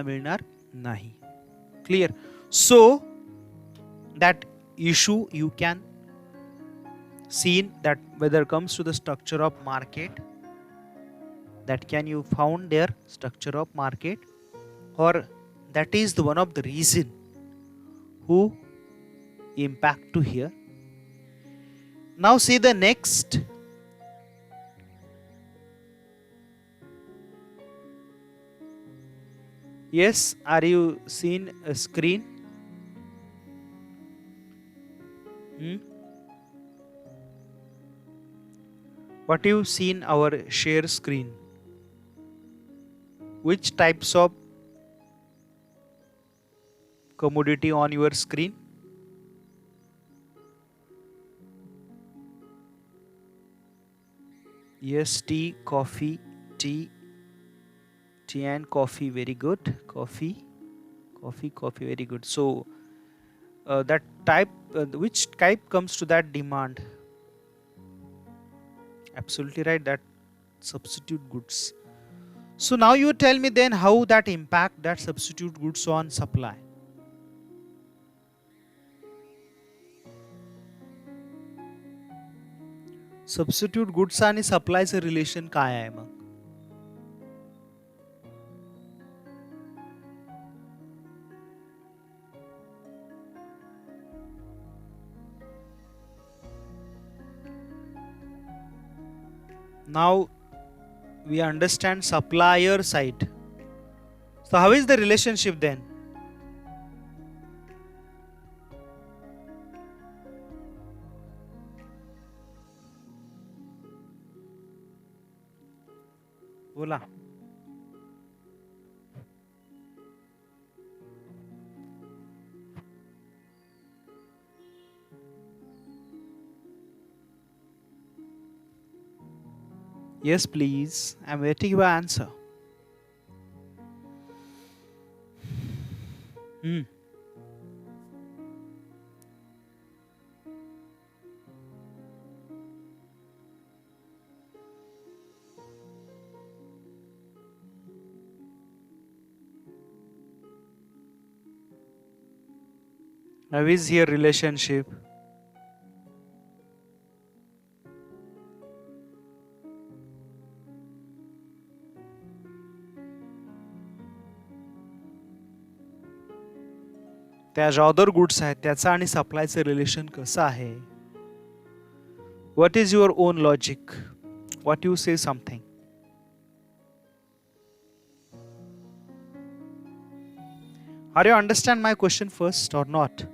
मिळणार नाही. Clear. So that issue you can seen that whether comes to the structure of market, that can you found their structure of market, or that is the one of the reason who impact to here. Now see the next. Yes, are you seen a screen? What you seen our share screen? Which types of commodity on your screen? Yes, tea, coffee, tea and coffee. Very good. Coffee, very good. So that type, which type comes to that demand? Absolutely right, that substitute goods. So now you tell me then how that impact that substitute goods on supply. Substitute goods आणि सप्लायचं relation काय आहे मग? Now we understand supplier side. So how is the relationship then? बोला. Yes, please. I'm waiting your answer. How is here relationship? त्या ज्या other goods आहेत त्याचा आणि सप्लायचं relation कसं आहे? What is your own logic? What you say something? Are you understand my question first or not?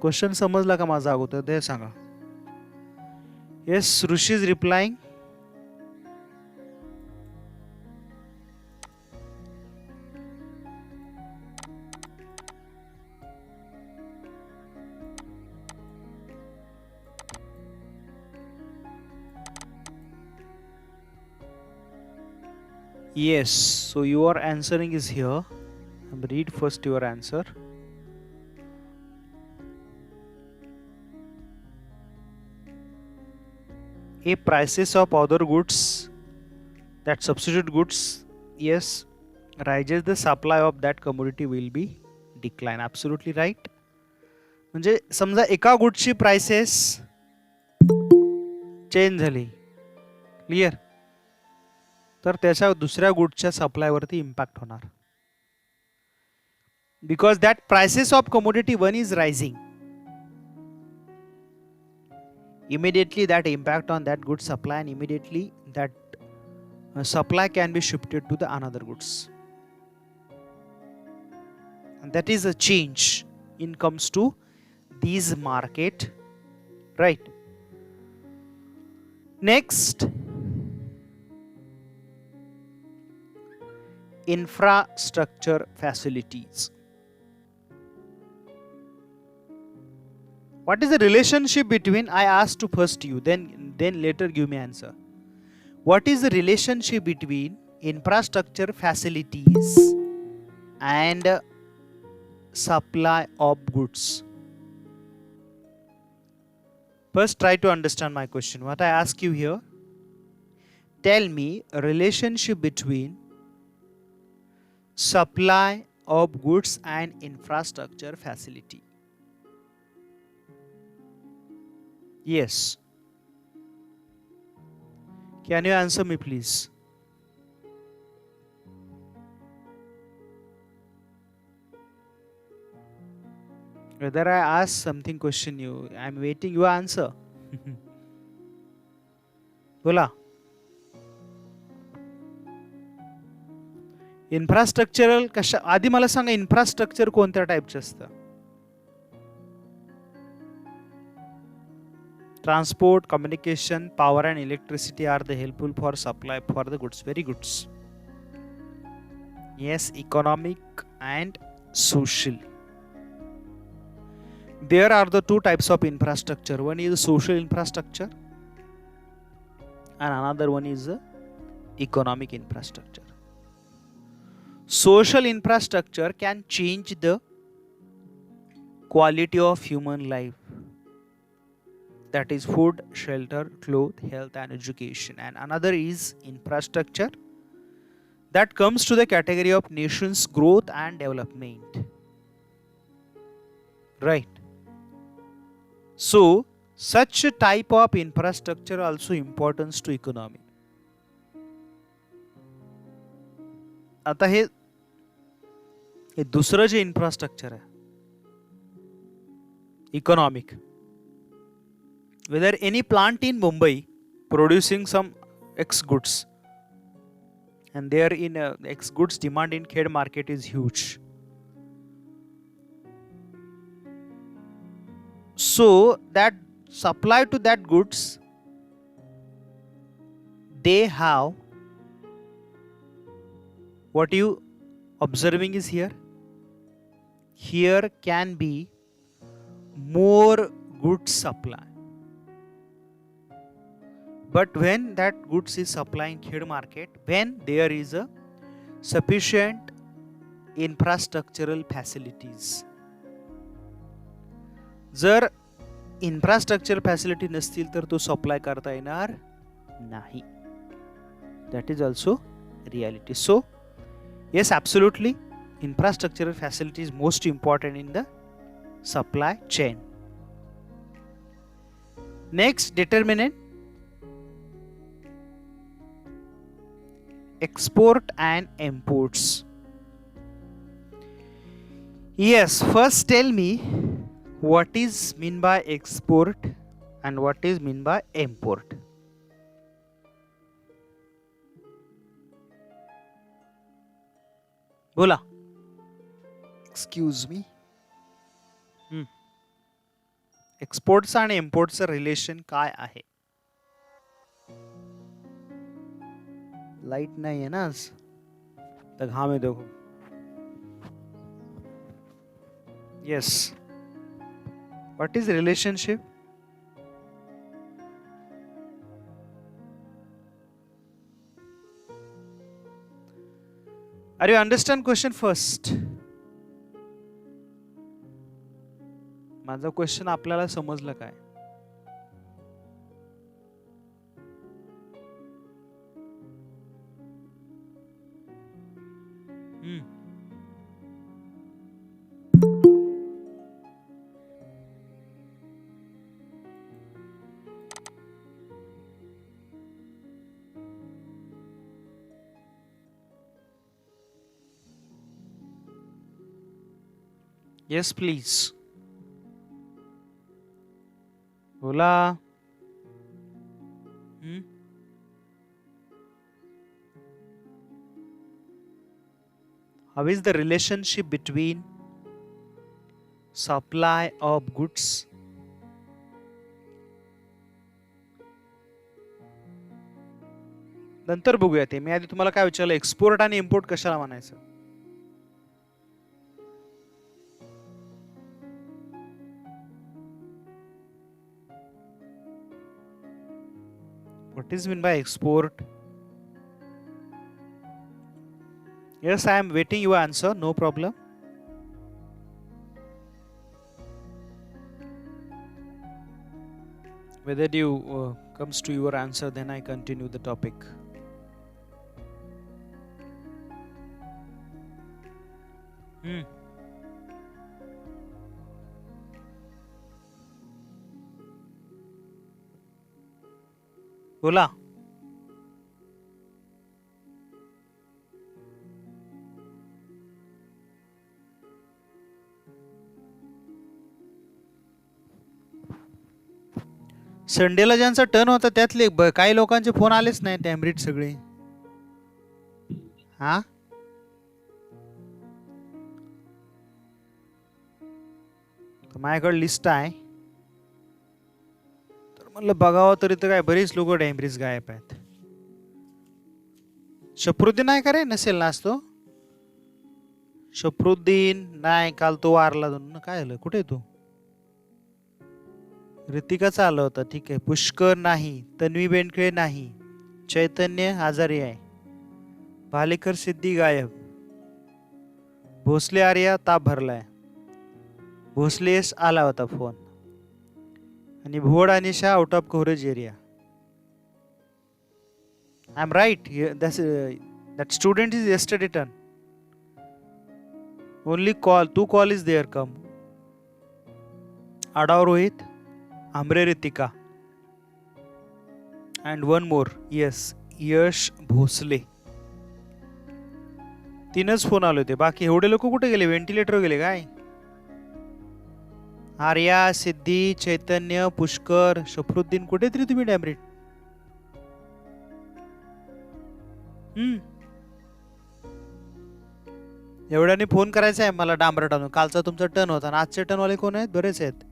Question समजला का माझा अगोदर ते सांगा. Yes, Rushi is replying. Yes, so your answering is here. Read first your answer. A prices of other goods, that substitute goods, yes, rises, the supply of that commodity will be decline. Absolutely right. म्हणजे समजा एका गुड्सची prices change झाली, clear, तर त्याच्या दुसऱ्या गुड्सच्या सप्लायवरती impact होणार. Because that prices of commodity one is rising, immediately that impact on that good supply, and immediately that supply can be shifted to the another goods, and that is a change in comes to these market, right? Next, infrastructure facilities. What is the relationship between, I asked to first you, then later give me answer. What is the relationship between infrastructure facilities and supply of goods? First try to understand my question. What I ask you here, tell me a relationship between supply of goods and infrastructure facility. Yes. Can you answer me, please? Whether I ask something question you, I'm waiting your answer. बोला. Infrastructural कशा आधी मला सांगा infrastructure कोणत्या टाईपचं असतं? Transport, communication, power and electricity are the helpful for supply for the goods. Very good. Yes, economic and social. There are the two types of infrastructure. One is social infrastructure and another one is economic infrastructure. Social infrastructure can change the quality of human life. That is food, shelter, clothes, health and education. And another is infrastructure that comes to the category of nation's growth and development. Right. So, such a type of infrastructure also importance to economy. आता हे दुसरं जे infrastructure आहे economic. Whether any plant in Mumbai producing some X goods and there in X goods demand in Khed market is huge. So that supply to that goods they have what you observing is here can be more goods supply. But when that goods is supplying Khed market, when there is a sufficient infrastructural facilities. जर infrastructure facility नसतील तर तो supply करता येणार नाही. That is also reality. So, yes, absolutely, infrastructural facility is most important in the supply chain. Next, determinant. Export and imports. Yes, first tell me what is mean by export and what is mean by import. बोला. Excuse me. Exports and imports relation काय आहे? Light नहीं है ना आज तक. हाँ में देखो. Yes. What is relationship? Are you understand question first? माझा क्वेश्चन आपल्याला समजलं काय? Yes, please. बोला. How is the relationship between supply of goods नंतर बघूया ते. मी आधी तुम्हाला काय विचारलं, एक्सपोर्ट आणि इम्पोर्ट कशाला म्हणायचं? What is meant by export? Yes, I am waiting your answer. No problem. Whether you comes to your answer, then I continue the topic. हम्म. बोला. संडेला ज्यांचा टर्न होता त्यातले काही लोकांचे फोन आलेच नाही, डॅमरीट सगळे. हा, माझ्याकडे लिस्ट आहे, तर म्हणलं बघावं तरी तर काय बरीच लोक डॅमरीज गायब आहेत. शफरुद्दीन आहे का रे? नसेल नाच तो. शफरुद्दीन नाही, काल तो वारला. काय झालं, कुठे तू? ऋतिकाचा आला होता, ठीक आहे. पुष्कर नाही, तन्वी बेंडखे नाही, चैतन्य आजारी आहे, भालेकर सिद्धी गायब, भोसले आर्या ताप भरलाय, भोसलेस आला होता फोन, आणि भोड आणि Shah out of coverage area. I am right? That student is yesterday turn. Only call, 2 call is there come. Adav Rohit, Amre Ritika, and one more, yes, Yash Bhosale. 3च फोन आले होते, बाकी एवढे लोक कुठे गेले? व्हेंटिलेटर गेले काय? आर्या, सिद्धी, चैतन्य, पुष्कर, शफरुद्दीन, कुठे तरी तुम्ही डॅमरीट. एवढ्याने फोन करायचा आहे मला डांबरट आणून. कालचा तुमचा टर्न होता ना, आजचे टर्नवाले कोण आहेत? बरेच आहेत.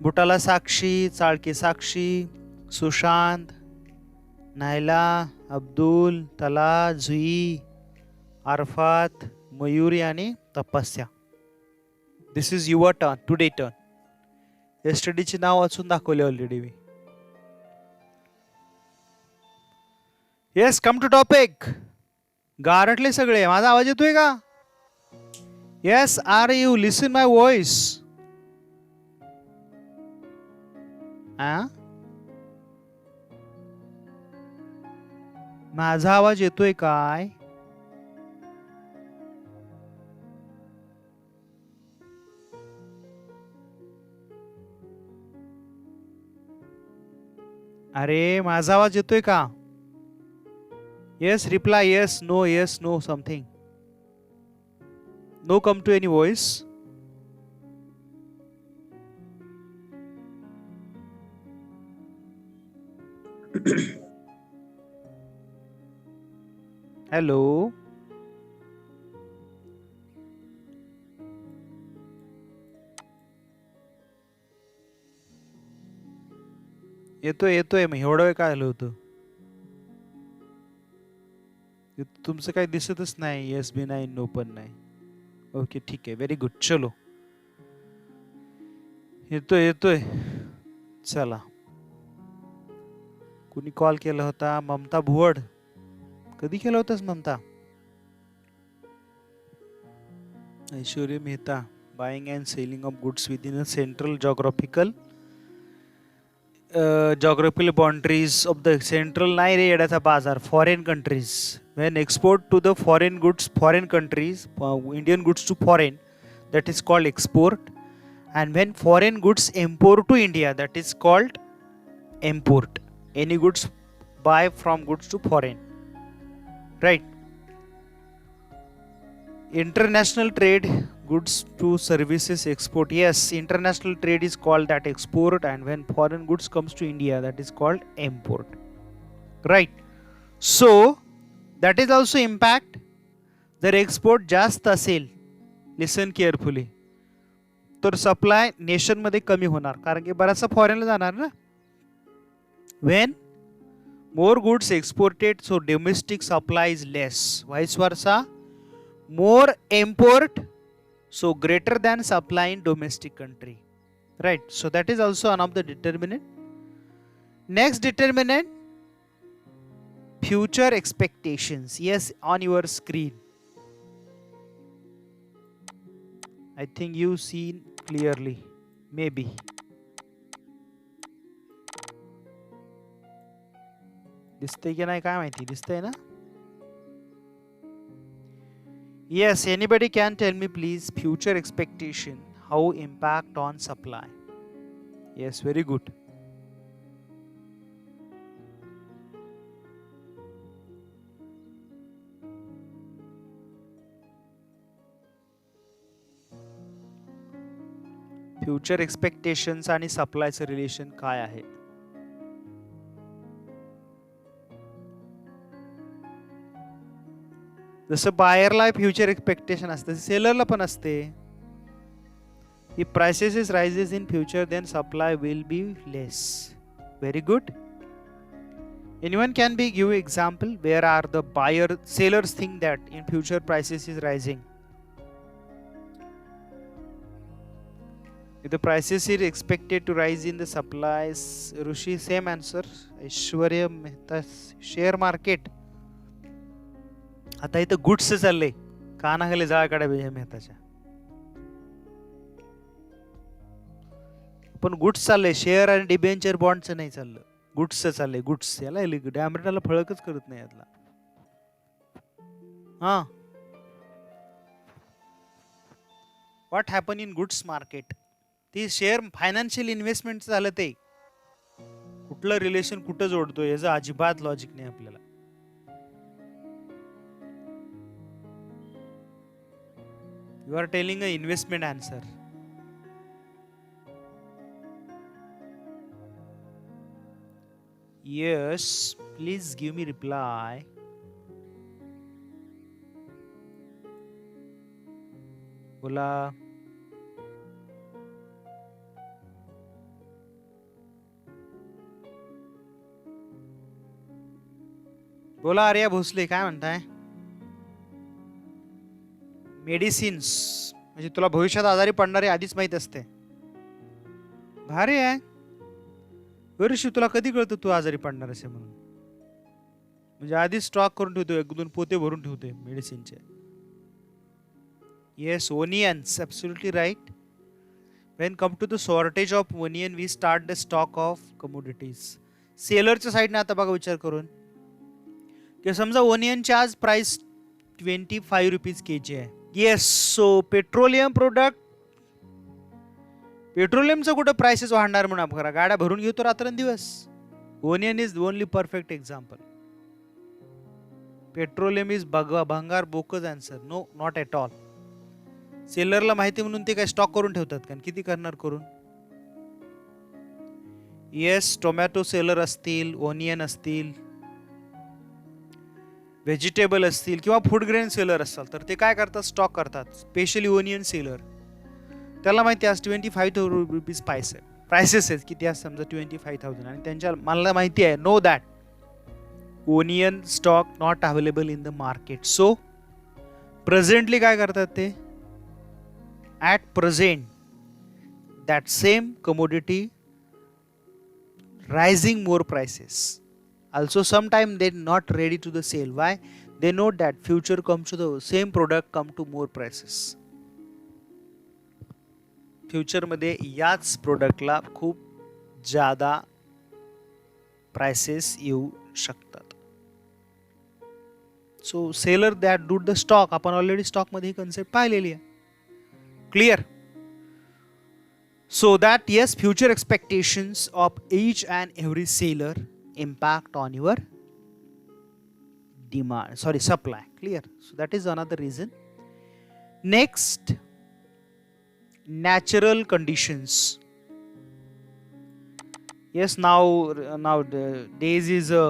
बुटाला साक्षी, चाळके साक्षी, सुशांत, नायला, अब्दुल, तला, जुई, अरफात, मयुरी आणि Tapasya. This is your turn, today turn. येस्टरडेची नाव वाचून दाखवले ऑलरेडी मी. Yes, come to topic. गारटले सगळे. माझा आवाज येतोय का? Yes, are you listen my voice? माझा आवाज येतोय काय? अरे माझा आवाज येतोय का? Yes, reply yes, no, yes, no, something. No come to any voice. Hello. येतोय येतोय. मग एवढं वेळ काय आलं होतं? तुमचं काही दिसतच नाही. येस बी नाही, नो पण नाही. ओके, ठीक आहे, व्हेरी गुड. चलो, येतोय येतोय. चला, कुणी कॉल केला होता? ममता भुवड. कधी केलं होतंस Mamata? Aishwarya Mehta, buying and selling of goods with in a central geographical boundaries of the central नाही रे येड्याचा बाजार, foreign countries. When export to the foreign goods, foreign countries, Indian goods to foreign, that is called export. And when foreign goods import to India, that is called import. Any goods buy from goods to foreign, right? International trade, goods to services export. Yes, international trade is called that export, and when foreign goods comes to India, that is called import, right? So that is also impact. जर export जास्त असेल, listen carefully, तर supply nation मध्ये कमी होणार, कारण की बराचसा फॉरेनला जाणार ना. when more goods exported, so domestic supply is less, vice versa. More import, so greater than supply in domestic country, right? So that is also one of the determinant. Next determinant, future expectations. Yes, on your screen, I think you seen clearly, maybe. दिसतंय की नाही काय माहिती. दिसतंय ना? Yes, anybody can tell me please future expectation, how impact on supply? Yes, very good. Future expectations आणि सप्लायचं relation काय आहे? जसं बायरला फ्युचर एक्सपेक्टेशन असते, सेलरला पण असते. If prices is rises in future, then supply will be less. Very good. Anyone can be give example where are the buyer sellers think that in future prices is rising. If the prices is expected to rise in the supplies, Rushi same answer. Aishwarya Mehta share market. आता इथं goods चालले, कानाखाली जाळ काढा मेहताच्या. पण goods चालले, share आणि debenture बॉन्डचं नाही चाललं, गुड्सचं चाललंय. गुड्स याला डॅमरेटला फळकच करत नाही यातला. हा, what happen in goods market? ती शेअर फायनान्शियल इन्व्हेस्टमेंट झालं, ते कुठलं रिलेशन कुठं जोडतोय याचं अजिबात लॉजिक नाही आपल्याला. You are telling a investment answer. Yes, please give me reply. बोला. बोला आर्या भोसले, काय म्हणताय? मेडिसिन्स म्हणजे तुला भविष्यात आजारी पडणारे आधीच माहित असते. भारी आहे. वर्षी तुला कधी कळतं तू आजारी पडणार असे म्हणून? म्हणजे आधीच स्टॉक करून ठेवतो, एक दोन पोते भरून ठेवते मेडिसिनचे. Yes, onions, absolutely right. When come to the shortage of onion we start the stock of commodities. सेलरच्या साईडने आता बघा विचार करून की समजा ओनियनची आज प्राइस 25 रुपीज केजी आहे. येस, सो पेट्रोलियम प्रोडक्ट, पेट्रोलियमचं कुठं प्राइसेस वाढणार म्हणून आपण गाड्या भरून घेतो रात्रंदिवस. Onion is only perfect example. Petroleum is भंगार bogus answer. No, not at all. सेलरला माहिती म्हणून ते काय स्टॉक करून ठेवतात का? किती करणार करून? येस, टोमॅटो सेलर असतील, ओनियन असतील, व्हेजिटेबल असतील किंवा फूड ग्रेन सेलर असतात, तर ते काय करतात? स्टॉक करतात. स्पेशली ओनियन सेलर, त्याला माहिती आहे 25,000 रुपीज प्राइसेस आहेत किती असतात, समजा 25,000, आणि त्यांच्या मला माहिती आहे, know that onion stock not available in the market. So presently काय करतात ते? At present that same commodity rising more prices. Also sometime they not ready to the sale. Why? They know that future comes to the same product come to more prices. Future मध्ये याच प्रोडक्टला खूप ज्यादा prices येऊ शकतात. So seller that do the stock, आपण already stock मध्ये ही कन्सेप्ट पाहिलेली आहे. Clear? So that yes, future expectations of each and every seller impact on your demand, sorry, supply. Clear? So that is another reason. Next, natural conditions. Yes, now the days is a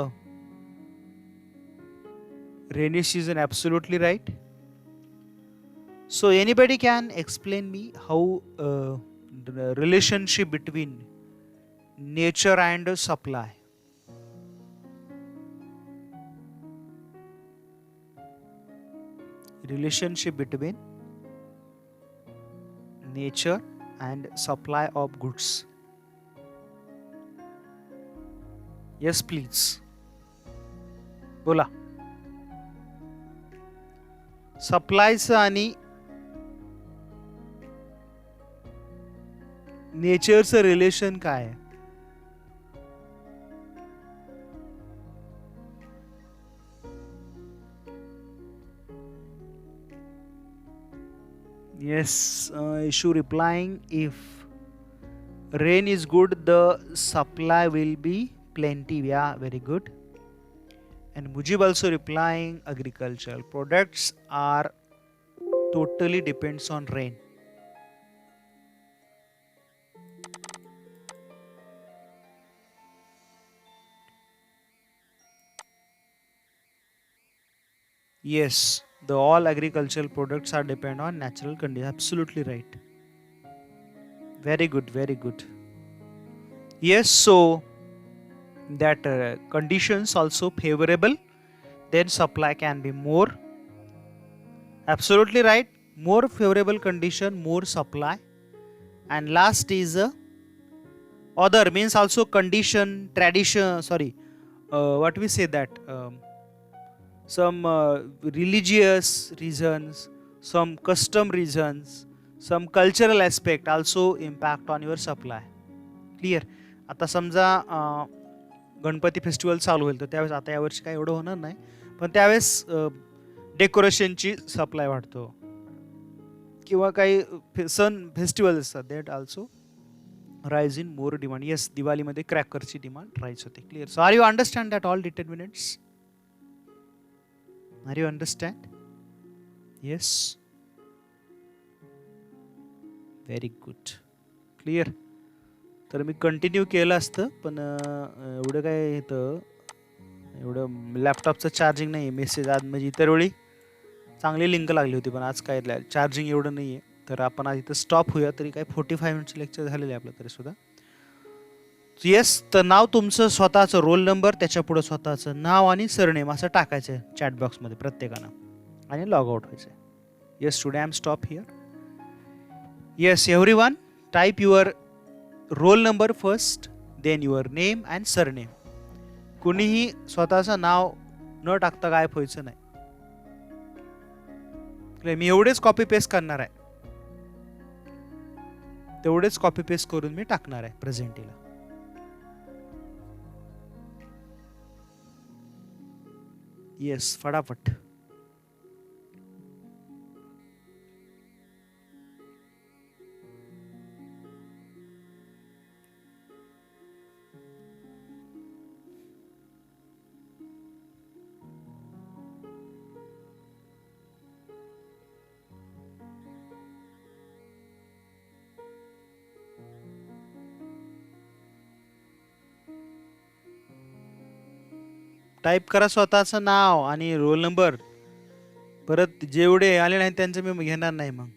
rainy season, absolutely right. So anybody can explain me how the relationship between nature and supply? Relationship between nature and supply of goods. Yes, please. बोला. सप्लायचं आणि नेचरचं relation काय आहे? Yes, issue replying, if rain is good, the supply will be plenty. Yeah, very good. And Mujib also replying, agricultural products are totally depends on rain. Yes, the all agricultural products are depend on natural conditions. Absolutely right. Very good, very good. Yes, so that conditions also favorable, then supply can be more. Absolutely right. More favorable condition, more supply. And last is other means also condition, tradition. Sorry, what we say that some religious reasons, some custom reasons, some cultural aspect also impact on your supply. Clear. आता समजा Ganpati festival चालू होईल तर त्यावेळेस, आता यावर्षी काय एवढं होणार नाही, पण त्यावेळेस डेकोरेशनची सप्लाय वाढतो किंवा काही सण फेस्टिवल असतात, that also rise in more demand. Yes, दिवाळीमध्ये क्रॅकरची डिमांड राईज होते. Clear. So are you understand that all determinants? Are you understand? Yes, very good. Clear. तर मी कंटिन्यू केलं असतं, पण एवढं काय येतं, एवढं लॅपटॉपचं चार्जिंग नाही आहे. मेसेज आज म्हणजे इतर वेळी चांगली लिंक लागली होती, पण आज काय चार्जिंग एवढं नाही आहे. तर आपण आज इथं स्टॉप होऊया. तरी काय 45 मिनिट्स लेक्चर झालेलं आहे आपलं तरीसुद्धा. येस, तर नाव तुमचं स्वतःचं, रोल नंबर, त्याच्या पुढं स्वतःचं नाव आणि सरनेम असं टाकायचं आहे चॅटबॉक्समध्ये प्रत्येकानं आणि लॉग आउट व्हायचं आहे. Yes, today I am stop here. Yes everyone, type your roll number first, then your name and surname. कुणीही स्वतःचं नाव न टाकता गायब व्हायचं नाही. मी एवढेच कॉपी पेस्ट करणार आहे, तेवढेच कॉपी पेस्ट करून मी टाकणार आहे प्रेझेंटीला. येस, फटाफट. टाईप करा स्वतःचं नाव आणि रोल नंबर. परत जेवढे आले नाही त्यांचं मी घेणार नाही मग.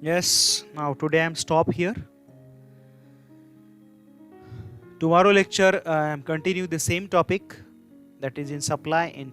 Yes, now today I am stop here. Tomorrow lecture I am continue the same topic, that is in supply in